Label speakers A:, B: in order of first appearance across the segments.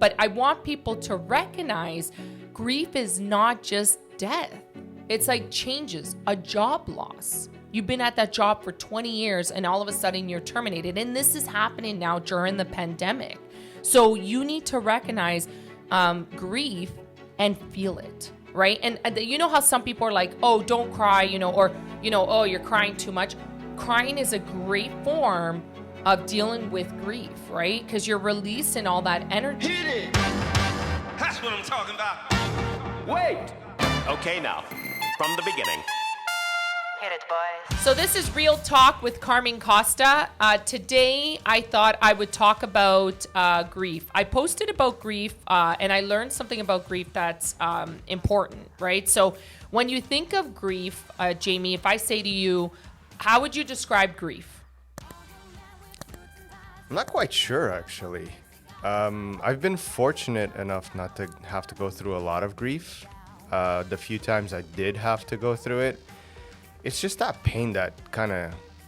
A: But I want people to recognize grief is not just death. It's like changes, a job loss. You've been at that job for 20 years and all of a sudden you're terminated. And this is happening now during the pandemic. So you need to recognize grief and feel it, right? And you know how some people are like, oh, don't cry, or, oh, you're crying too much. Crying is a great form of dealing with grief, right? Because you're releasing all that energy.
B: Hit it! That's what I'm talking about.
C: Wait! Okay, now, from the beginning.
D: Hit it, boys.
A: So this is Real Talk with Carmen Costa. Today, I thought I would talk about grief. I posted about grief, and I learned something about grief that's important, right? So when you think of grief, Jamie, if I say to you, how would you describe grief?
E: I'm not quite sure, actually. I've been fortunate enough not to have to go through a lot of grief. The few times I did have to go through it, it's just that pain that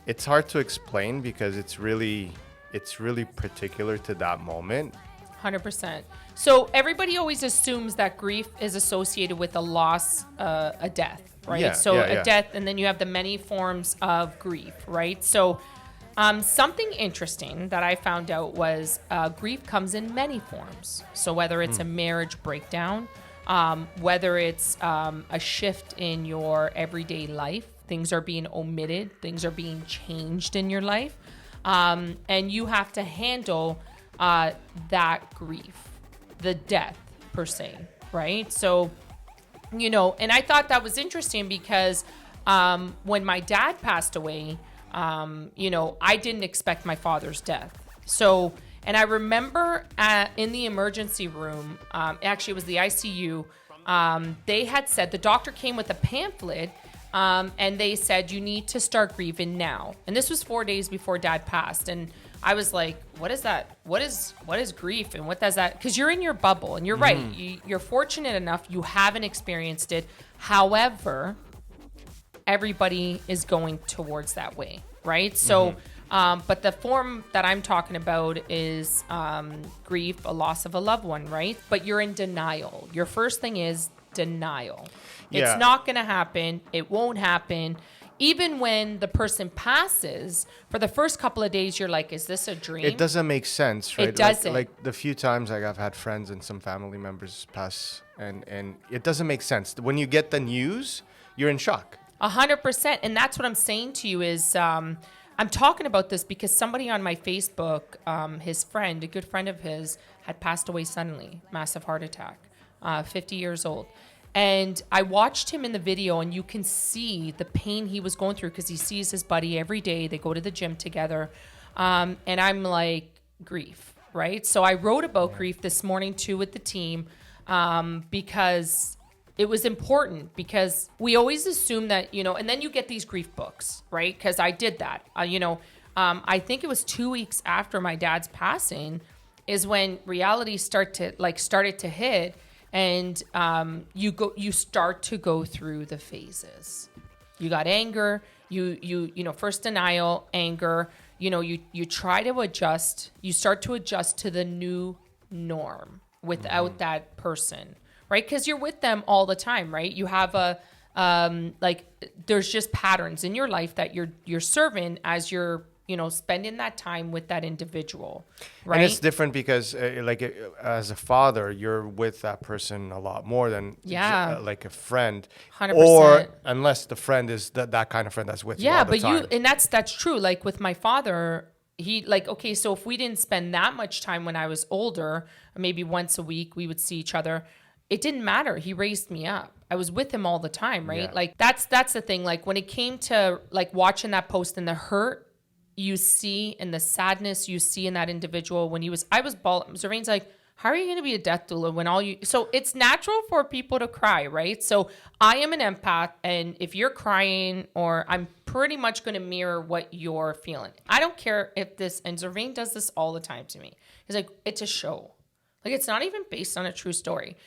E: it's hard to explain because it's really particular to that moment.
A: 100%. So everybody always assumes that grief is associated with a loss, a death, right?
E: Yeah,
A: death, and then you have the many forms of grief, right? So something interesting that I found out was grief comes in many forms. So whether it's a marriage breakdown, whether it's a shift in your everyday life, things are being omitted, things are being changed in your life, and you have to handle that grief, the death per se, right? So, and I thought that was interesting because when my dad passed away, I didn't expect my father's death. So, and I remember in the emergency room, actually it was the ICU, they had said, the doctor came with a pamphlet, and they said, you need to start grieving now. And this was 4 days before dad passed. And I was like, what is that? What is grief? And what does that? Because you're in your bubble and you're right. You're fortunate enough. You haven't experienced it. However, everybody is going towards that way, right? So, but the form that I'm talking about is grief, a loss of a loved one, right? But you're in denial. Your first thing is denial.
E: Yeah.
A: It's not going to happen. It won't happen. Even when the person passes, for the first couple of days, you're like, is this a dream?
E: It doesn't make sense, right?
A: It doesn't.
E: Like the few times I've had friends and some family members pass, and it doesn't make sense. When you get the news, you're in shock.
A: 100%. And that's what I'm saying to you is, I'm talking about this because somebody on my Facebook, his friend, a good friend of his, had passed away suddenly, massive heart attack, 50 years old. And I watched him in the video, and you can see the pain he was going through because he sees his buddy every day. They go to the gym together. And I'm like, grief, right? So I wrote about grief this morning too with the team because it was important, because we always assume that, and then you get these grief books, right? Because I did that. I think it was 2 weeks after my dad's passing is when reality started to hit. And you start to go through the phases. You got anger, you first denial, anger, you try to adjust, you start to adjust to the new norm without that person, right? Because you're with them all the time, right? You have there's just patterns in your life that you're serving as you're spending that time with that individual, right?
E: And it's different because, as a father, you're with that person a lot more than like a friend.
A: 100%.
E: Or unless the friend is that kind of friend that's with you all the time.
A: And that's true. Like with my father, okay, so if we didn't spend that much time when I was older, maybe once a week we would see each other, it didn't matter. He raised me up. I was with him all the time, right? Yeah. Like that's the thing. Like when it came to like watching that post and the hurt you see and the sadness you see in that individual when I was bawling. Zervain's like, how are you going to be a death doula when so it's natural for people to cry, right? So I am an empath, and if you're crying, or I'm pretty much going to mirror what you're feeling. I don't care if and Zervain does this all the time to me. He's like, it's a show. Like, it's not even based on a true story.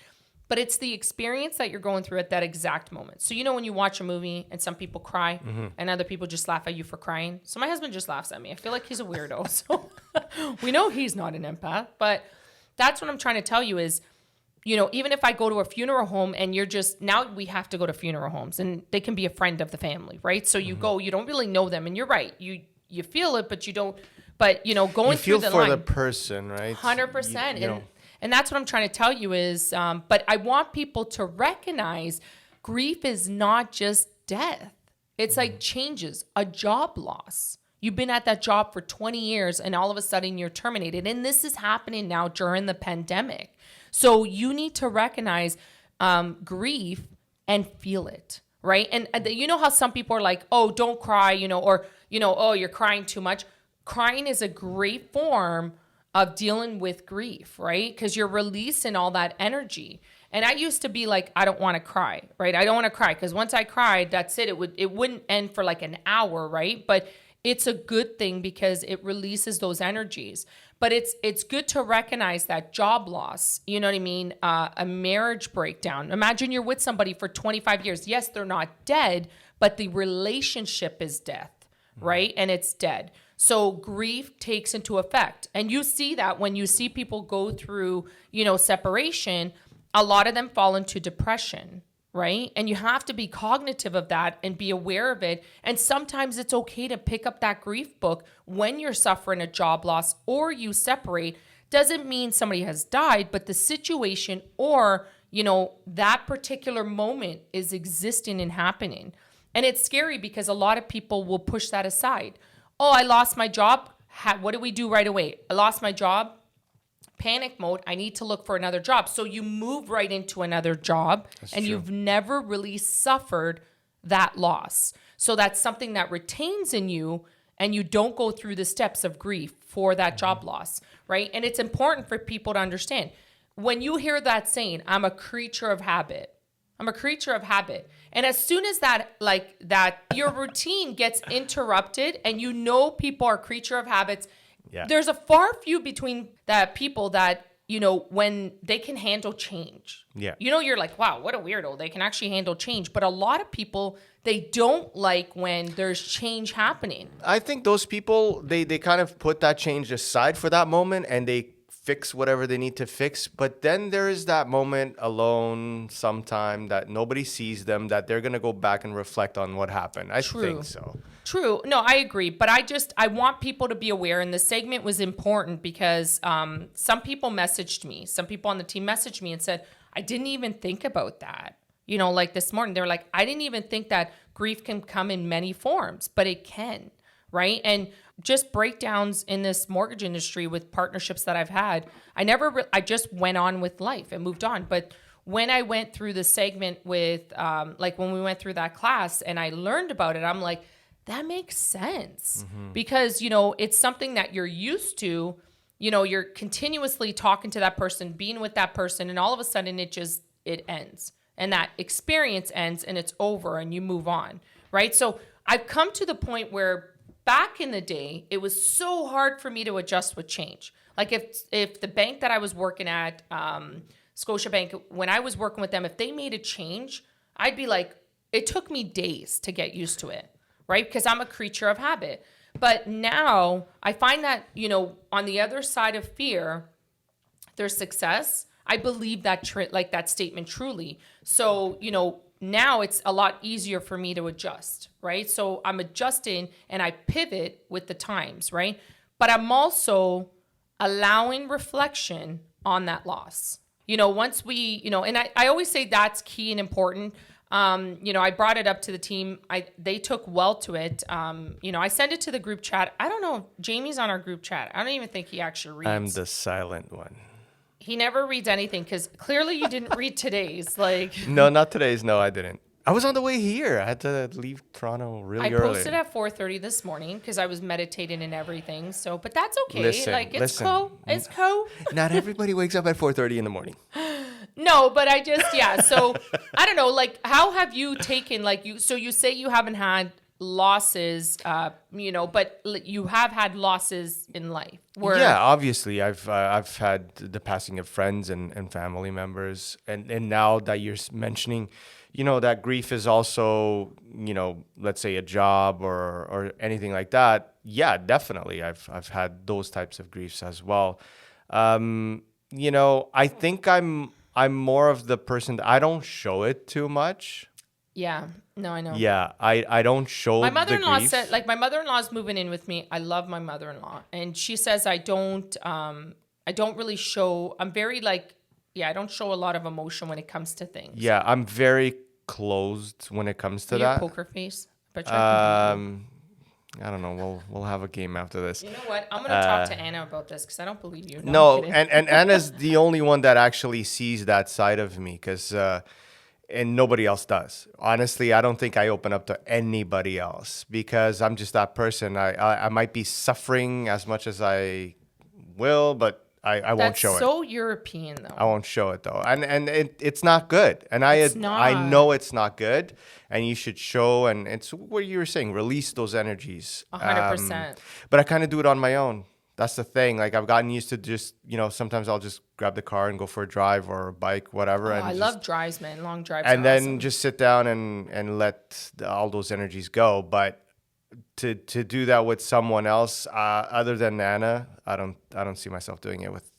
A: But it's the experience that you're going through at that exact moment. So, when you watch a movie and some people cry and other people just laugh at you for crying. So my husband just laughs at me. I feel like he's a weirdo. So we know he's not an empath. But that's what I'm trying to tell you is, even if I go to a funeral home and now we have to go to funeral homes and they can be a friend of the family, right? So you go, you don't really know them, and you're right. You feel it, but you don't, going
E: You
A: through
E: feel
A: the
E: for
A: line.
E: the person, right?
A: 100%.
E: You know.
A: And that's what I'm trying to tell you is, but I want people to recognize grief is not just death. It's like changes, a job loss. You've been at that job for 20 years and all of a sudden you're terminated. And this is happening now during the pandemic. So you need to recognize grief and feel it, right? And you know how some people are like, oh, don't cry, or, oh, you're crying too much. Crying is a great form of dealing with grief, right? Because you're releasing all that energy. And I used to be like, I don't want to cry, right? I don't want to cry because once I cried, that's it. It wouldn't end for like an hour, right? But it's a good thing because it releases those energies. But it's good to recognize that job loss, you know what I mean? A marriage breakdown. Imagine you're with somebody for 25 years. Yes, they're not dead, but the relationship is death, right? And it's dead. So grief takes into effect. And you see that when you see people go through, separation, a lot of them fall into depression, right? And you have to be cognitive of that and be aware of it. And sometimes it's okay to pick up that grief book when you're suffering a job loss or you separate. Doesn't mean somebody has died, but the situation or, that particular moment is existing and happening. And it's scary because a lot of people will push that aside. Oh, I lost my job. What do we do right away? I lost my job. Panic mode. I need to look for another job. So you move right into another job. That's and true. You've never really suffered that loss. So that's something that retains in you and you don't go through the steps of grief for that job loss, right? And it's important for people to understand. When you hear that saying, I'm a creature of habit. I'm a creature of habit. And as soon as that your routine gets interrupted and people are creature of habits, there's a far few between that people that, when they can handle change.
E: Yeah.
A: You're like, wow, what a weirdo. They can actually handle change. But a lot of people, they don't like when there's change happening.
E: I think those people, they kind of put that change aside for that moment and they fix whatever they need to fix. But then there is that moment alone sometime that nobody sees them, that they're going to go back and reflect on what happened. I think so.
A: True. No, I agree. But I want people to be aware. And the segment was important because some people messaged me. Some people on the team messaged me and said, I didn't even think about that. Like this morning, they're like, I didn't even think that grief can come in many forms, but it can. Right. And just breakdowns in this mortgage industry with partnerships that I've had, I just went on with life and moved on. But when I went through the segment with, when we went through that class and I learned about it, I'm like, that makes sense because, it's something that you're used to, you're continuously talking to that person, being with that person, and all of a sudden it ends and that experience ends and it's over and you move on. Right. So I've come to the point where back in the day, it was so hard for me to adjust with change. Like if the bank that I was working at, Scotiabank, when I was working with them, if they made a change, I'd be like, it took me days to get used to it, right? Because I'm a creature of habit. But now I find that, on the other side of fear, there's success. I believe that that statement truly. So, now it's a lot easier for me to adjust, right? So I'm adjusting and I pivot with the times, right? But I'm also allowing reflection on that loss. Once we, and I always say that's key and important. I brought it up to the team. They took well to it. I sent it to the group chat. I don't know. Jamie's on our group chat. I don't even think he actually reads.
E: I'm the silent one.
A: He never reads anything because clearly you didn't read today's.
E: No, not today's. No, I didn't. I was on the way here. I had to leave Toronto really early.
A: I posted at 4:30 this morning because I was meditating and everything. So, but that's okay.
E: Listen.
A: It's cool.
E: Not everybody wakes up at 4:30 in the morning.
A: No, but I just So I don't know. How have you taken So you say you haven't had losses, but you have had losses in life.
E: Yeah, obviously, I've had the passing of friends and family members, and now that you're mentioning, that grief is also, let's say a job or anything like that. Yeah, definitely, I've had those types of griefs as well. I think I'm more of the person that I don't show it too much.
A: Yeah. No, I know.
E: Yeah, I don't show
A: My
E: the
A: mother-in-law
E: grief.
A: said, like, my mother-in-law's moving in with me. I love my mother-in-law, and she says I don't really show. I'm very like, yeah, I don't show a lot of emotion when it comes to things.
E: Yeah, I'm very closed when it comes to
A: Your
E: that.
A: poker face. But I can beat you.
E: I don't know. We'll have a game after this.
A: You know what? I'm gonna talk to Anna about this because I don't believe you.
E: No,
A: I'm kidding.
E: and Anna's the only one that actually sees that side of me, because and nobody else does. Honestly, I don't think I open up to anybody else because I'm just that person. I might be suffering as much as I will, but I won't show
A: That's
E: it.
A: so European, though.
E: I won't show it though, and it's not good. And
A: It's
E: I
A: not.
E: know it's not good, and you should show. And it's what you were saying, release those energies.
A: 100%.
E: But I kind of do it on my own. That's the thing. Like I've gotten used to just sometimes I'll just grab the car and go for a drive or a bike, whatever.
A: Oh,
E: and
A: I
E: just,
A: love drives, man. Long drives.
E: and
A: are
E: then
A: awesome.
E: just sit down and let all those energies go. But to do that with someone else, other than Nana, I don't see myself doing it with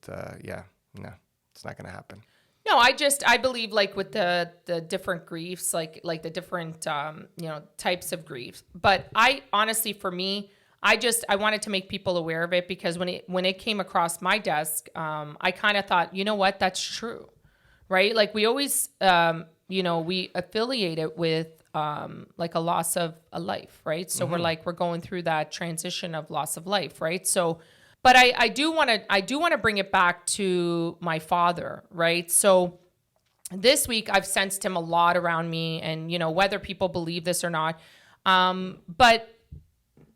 E: no, it's not gonna happen.
A: No, I believe like with the different griefs, like the different types of grief. But I honestly, for me, I wanted to make people aware of it because when it came across my desk, I kind of thought, you know what, that's true, right? Like we always, we affiliate it with like a loss of a life, right? So we're going through that transition of loss of life, right? So. But I do want to bring it back to my father, right? So this week I've sensed him a lot around me, and whether people believe this or not, but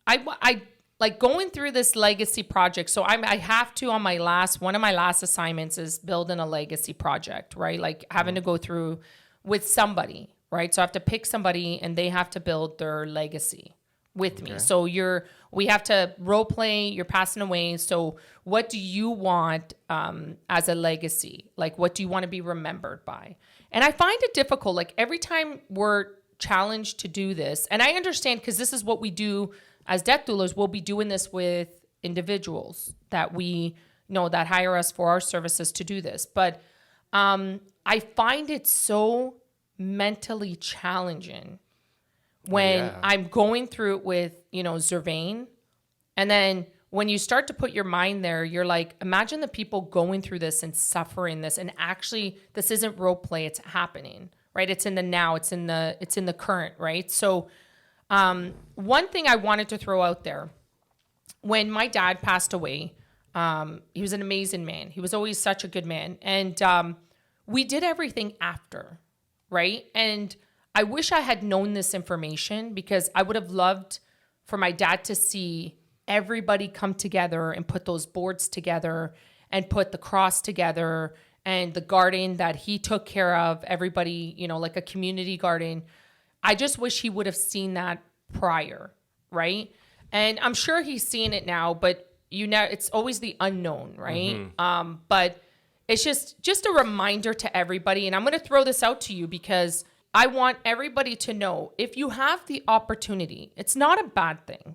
A: I like going through this legacy project. So I have to on one of my last assignments is building a legacy project, right? Like having to go through with somebody, right? So I have to pick somebody, and they have to build their legacy with me. So we have to role play, you're passing away. So what do you want as a legacy? Like, what do you want to be remembered by? And I find it difficult. Like every time we're challenged to do this, and I understand because this is what we do as death doulas, we'll be doing this with individuals that we know that hire us for our services to do this. But I find it so mentally challenging when I'm going through it with, Zervain. And then when you start to put your mind there, you're like, imagine the people going through this and suffering this. And actually, this isn't role play, it's happening, right? It's in the now, it's in the current, right? So one thing I wanted to throw out there, when my dad passed away, he was an amazing man. He was always such a good man. And we did everything after, right? And I wish I had known this information because I would have loved for my dad to see everybody come together and put those boards together and put the cross together and the garden that he took care of, everybody, like a community garden. I just wish he would have seen that prior, right? And I'm sure he's seeing it now, but it's always the unknown, right? But it's just a reminder to everybody. And I'm going to throw this out to you because I want everybody to know, if you have the opportunity, it's not a bad thing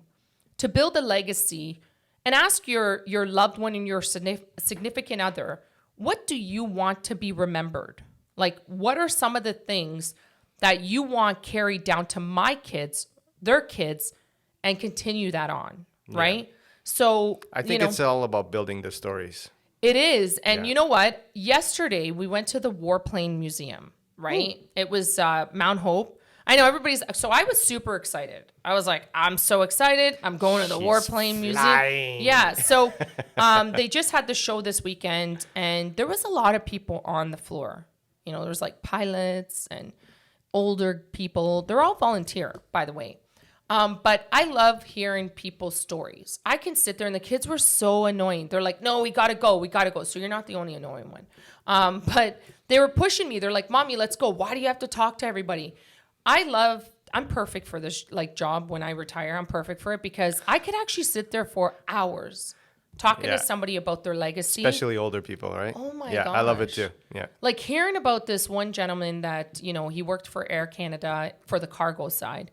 A: to build a legacy and ask your loved one and your significant other, what do you want to be remembered? Like, what are some of the things that you want carried down to my kids, their kids, and continue that on, right? So
E: I think it's all about building the stories.
A: It is. And you know what? Yesterday, we went to the Warplane Museum. Right? Ooh. It was Mount Hope. I know so I was super excited. I was like, I'm so excited. I'm going to the Warplane Museum. Yeah. So they just had the show this weekend, and there was a lot of people on the floor. There was like pilots and older people. They're all volunteer, by the way. But I love hearing people's stories. I can sit there, and the kids were so annoying. They're like, no, we got to go. So you're not the only annoying one. But they were pushing me. They're like, Mommy, let's go. Why do you have to talk to everybody? I'm perfect for this job when I retire. I'm perfect for it because I could actually sit there for hours talking to somebody about their legacy.
E: Especially older people, right?
A: Oh my gosh.
E: Yeah, I love it too. Yeah.
A: Like hearing about this one gentleman that, he worked for Air Canada for the cargo side.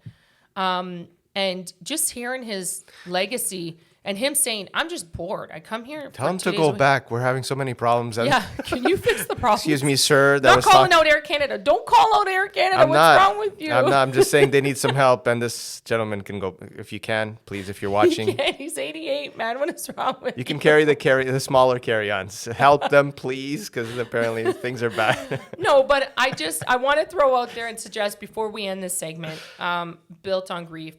A: And just hearing his legacy, And him saying, I'm just bored. I come here.
E: Tell him to go back. We're having so many problems.
A: Yeah. Can you fix the problem?
E: Excuse me, sir.
A: Not calling out Air Canada. Don't call out Air Canada. What's wrong with you?
E: I'm just saying they need some help. And this gentleman can go, if you can, please, if you're watching.
A: He's 88, man. What is wrong with you?
E: You can carry the smaller carry-ons. Help them, please, because apparently things are bad.
A: No, but I want to throw out there and suggest before we end this segment, built on grief,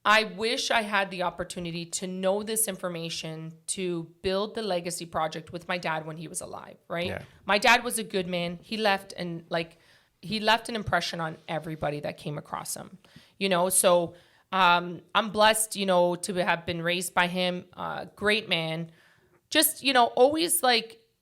A: I wish I had the opportunity to know this information to build the legacy project with my dad when he was alive, right?
E: Yeah.
A: My dad was a good man. He left an impression on everybody that came across him, so I'm blessed, to have been raised by him, great man, just, always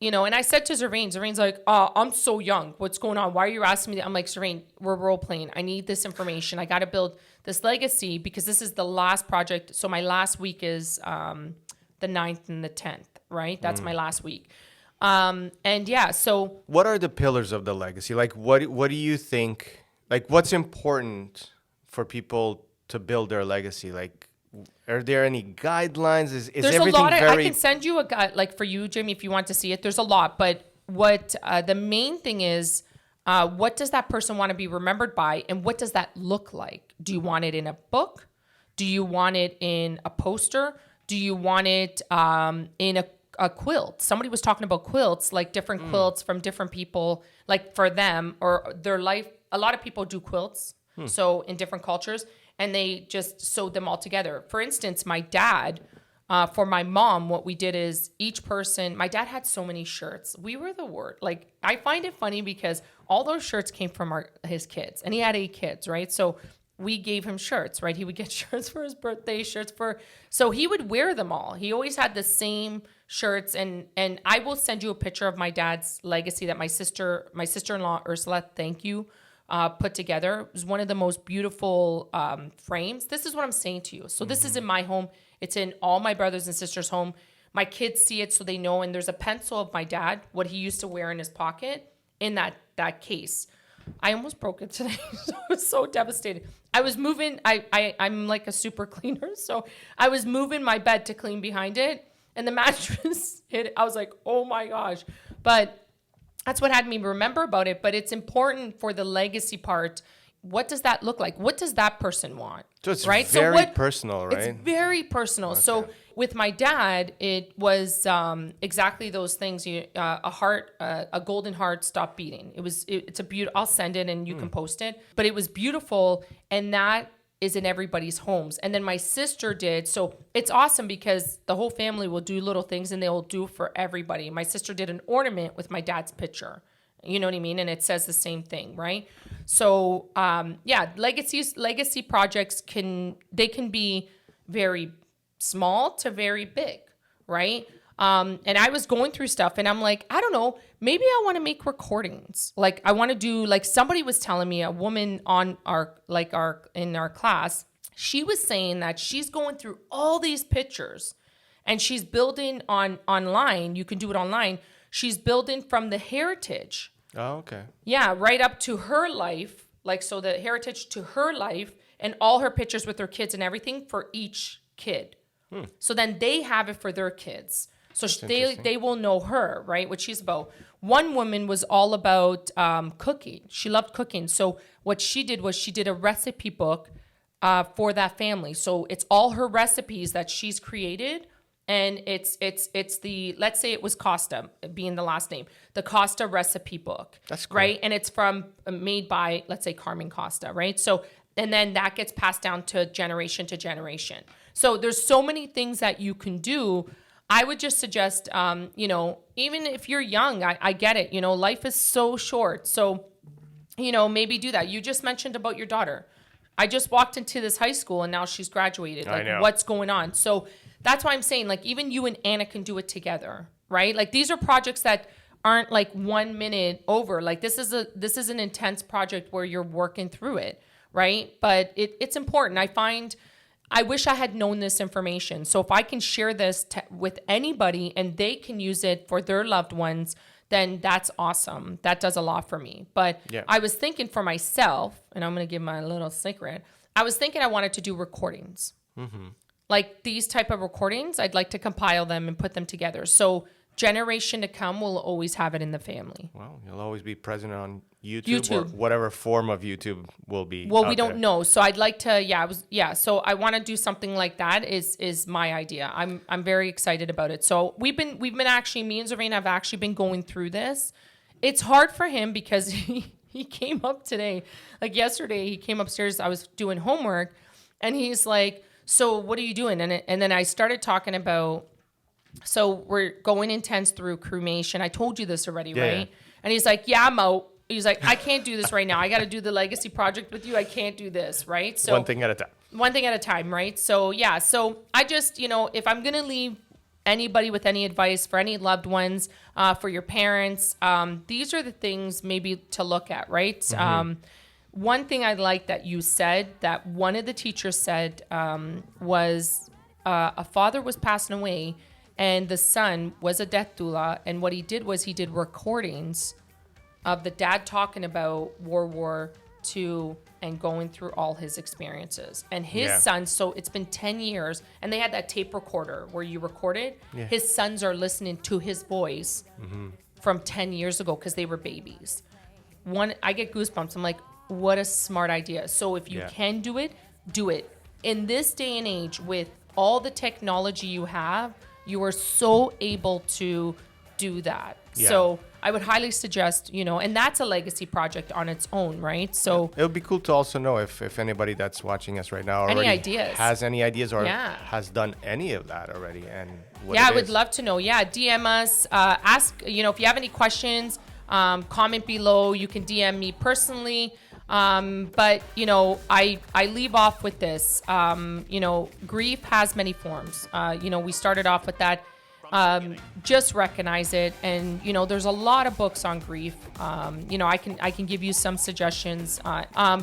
A: and I said to Zervain's like, I'm so young. What's going on? Why are you asking me that? I'm like, Zervain, we're role playing. I need this information. I got to build this legacy because this is the last project. So my last week is the 9th and the 10th, right? That's my last week. So.
E: What are the pillars of the legacy? Like, what do you think, like, what's important for people to build their legacy? Like, are there any guidelines? Is
A: there's
E: everything
A: a lot
E: very...
A: I can send you a guide, like for you, Jamie, if you want to see it. There's a lot, but what the main thing is, what does that person want to be remembered by, and what does that look like? Do you want it in a book? Do you want it in a poster? Do you want it in a quilt? Somebody was talking about quilts, like different quilts from different people, like for them or their life. A lot of people do quilts, so in different cultures. And they just sewed them all together. For instance, my dad, for my mom, what we did is each person, my dad had so many shirts. We were the word. Like, I find it funny because all those shirts came from his kids. And he had 8 kids, right? So we gave him shirts, right? He would get shirts for his birthday, so he would wear them all. He always had the same shirts. And I will send you a picture of my dad's legacy that my sister-in-law, Ursula, thank you, put together. It was one of the most beautiful frames. This is what I'm saying to you. So this is in my home. It's in all my brothers and sisters' home. My kids see it so they know. And there's a pencil of my dad, what he used to wear in his pocket, in that case. I almost broke it today. So I was so devastated. I was moving. I'm like a super cleaner. So I was moving my bed to clean behind it. And the mattress hit. I was like, oh my gosh. But that's what had me remember about it. But it's important for the legacy part. What does that look like? What does that person want?
E: So it's
A: right?
E: very personal, right?
A: It's very personal. Okay. So with my dad, it was exactly those things. A golden heart stopped beating. It's a beautiful. I'll send it and you can post it. But it was beautiful, and that is in everybody's homes. And then my sister did. So it's awesome because the whole family will do little things and they'll do for everybody. My sister did an ornament with my dad's picture. You know what I mean? And it says the same thing, right? So, legacy projects can be very small to very big, right? And I was going through stuff and I'm like, I don't know, maybe I want to make recordings. Like I want to do, like somebody was telling me, a woman in our class, she was saying that she's going through all these pictures and she's building online. You can do it online. She's building from the heritage.
E: Oh, okay.
A: Yeah, right up to her life. Like, so the heritage to her life and all her pictures with her kids and everything for each kid. So then they have it for their kids. So they will know her, right? What she's about. One woman was all about cooking. She loved cooking. So what she did was she did a recipe book for that family. So it's all her recipes that she's created. And it's the, let's say it was Costa being the last name, the Costa recipe book.
E: That's cool.
A: Right? And it's made by, let's say, Carmen Costa, right? So, and then that gets passed down to generation. So there's so many things that you can do. I would just suggest, even if you're young, I get it. Life is so short. So, maybe do that. You just mentioned about your daughter. I just walked into this high school and now she's graduated.
E: I know.
A: What's going on? So that's why I'm saying, like, even you and Anna can do it together, right? Like, these are projects that aren't like 1 minute over. Like, this is an intense project where you're working through it, right? But it's important. I wish I had known this information. So if I can share this with anybody and they can use it for their loved ones, then that's awesome. That does a lot for me. But yeah. I was thinking for myself, and I'm going to give my little secret. I was thinking I wanted to do recordings. Mm-hmm. like these type of recordings, I'd like to compile them and put them together. So generation to come will always have it in the family.
E: Well, you'll always be present on YouTube. Or whatever form of YouTube will be.
A: Well, we don't know. So I'd like to, so I want to do something like that is my idea. I'm very excited about it. So we've been actually, me and Zervain have actually been going through this. It's hard for him because he came up today, like yesterday, he came upstairs, I was doing homework and he's like, so what are you doing? And then I started talking about, so we're going intense through cremation. I told you this already, right? And he's like, yeah, I'm out. He's like, I can't do this right now. I got to do the legacy project with you. I can't do this, right? So
E: one thing at a time.
A: One thing at a time, right? So yeah, so I just, if I'm going to leave anybody with any advice for any loved ones, for your parents, these are the things maybe to look at, right? Mm-hmm. One thing I like that you said, that one of the teachers said, was a father was passing away and the son was a death doula. And what he did was he did recordings of the dad talking about World War II and going through all his experiences. And his sons, so it's been 10 years, and they had that tape recorder where you recorded. Yeah. His sons are listening to his voice from 10 years ago because they were babies. I get goosebumps. I'm like, what a smart idea. So if you can do it, do it. In this day and age, with all the technology you have, you are so able to do that. Yeah. So I would highly suggest, and that's a legacy project on its own, right? So
E: it would be cool to also know if anybody that's watching us right now already has any ideas or has done any of that already. And what
A: I would love to know. Yeah, DM us, ask, if you have any questions, comment below. You can DM me personally. But I leave off with this. Grief has many forms. We started off with that. Just recognize it, and there's a lot of books on grief. I can give you some suggestions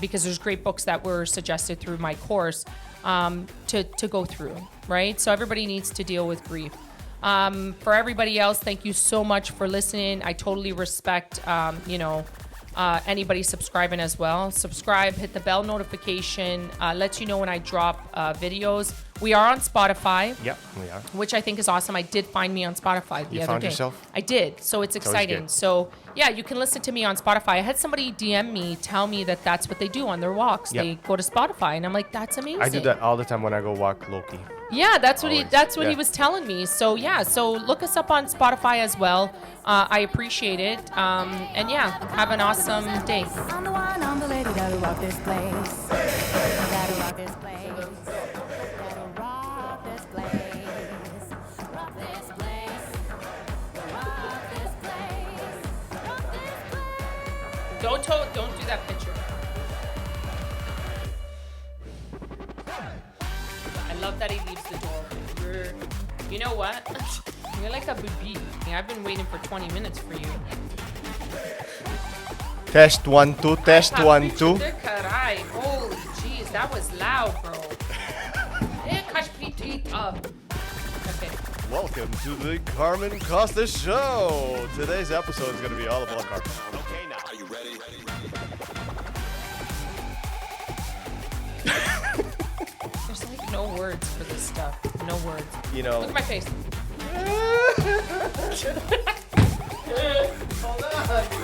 A: because there's great books that were suggested through my course to go through, right? So everybody needs to deal with grief. For everybody else, thank you so much for listening. I totally respect anybody subscribing as well. Subscribe, hit the bell notification, lets you know when I drop videos. We are on Spotify.
E: Yep, we are.
A: Which I think is awesome. I did find me on Spotify the other day.
E: You found yourself?
A: I did. So it's exciting. So yeah, you can listen to me on Spotify. I had somebody DM me, tell me that that's what they do on their walks. Yep. They go to Spotify, and I'm like, that's amazing.
E: I do that all the time when I go walk Loki.
A: Yeah, that's what he was telling me. So yeah, so look us up on Spotify as well. I appreciate it. And yeah, have an awesome day. I'm the one, I'm the lady that'll rock this place. That'll rock this place. That'll rock this place. Rock this place. Rock this place. Rock this place. Don't do that picture. I love that he leaves the door open. You know what? You're like a baby. I've been waiting for 20 minutes for you.
E: Test 1 2. Test 1 2.
A: Holy jeez, that was loud, bro. Okay.
E: Welcome to the Carmen Costa Show. Today's episode is going to be all about Carmen.
C: Okay, now. Are you ready?
A: There's like no words for this stuff. No words. Look at my face.
E: Hold on.